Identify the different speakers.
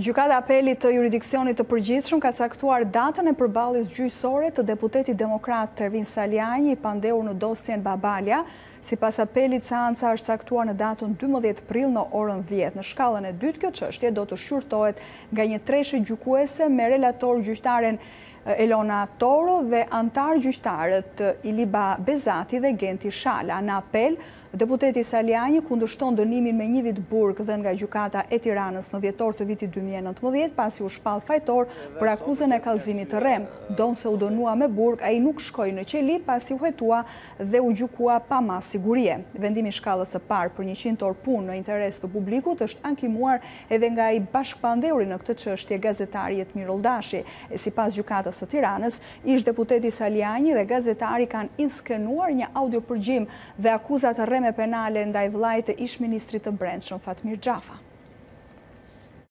Speaker 1: Gjykata e Apelit të Juridiksionit të Përgjithshëm ka caktuar datën e përballjes gjyqësore të deputetit demokrat Ervin Saliani, i pandehur në dosjen Babalja. Sipas apelit, seanca është caktuar në datën 12 prill në orën 10. Në shkallën e dytë, kjo çështje do të shqyrtohet nga një treshe gjykuese me relator gjyqtaren Elona Toro dhe antar gjyqtarët Iliba Bezati dhe Genti Shala. Në apel, deputeti Saliani kundërshton dënimin me 1 vit burg dhënë nga gjykata e Tiranës në dhjetor të vitit 2019, pasi u shpall fajtor për akuzën e kallëzimit të rrem. Donse u dënua me burg, ai nuk shkoi në qeli pasi u hetua dhe u gjykua pa mas sigurie. Vendimi i shkallës së parë për 100 orë punë në interes të publikut është ankimuar edhe nga i bashkëpandehuri në këtë çështje gazetari Jetmirul Dashi. Sipas gjykatës së Tiranës, ish deputeti Saliani dhe gazetari kanë inskenuar një audiopërgjim dhe akuzat rreme penale ndaj vllajt të ish ministrit të Brendshëm Fatmir Xhafa.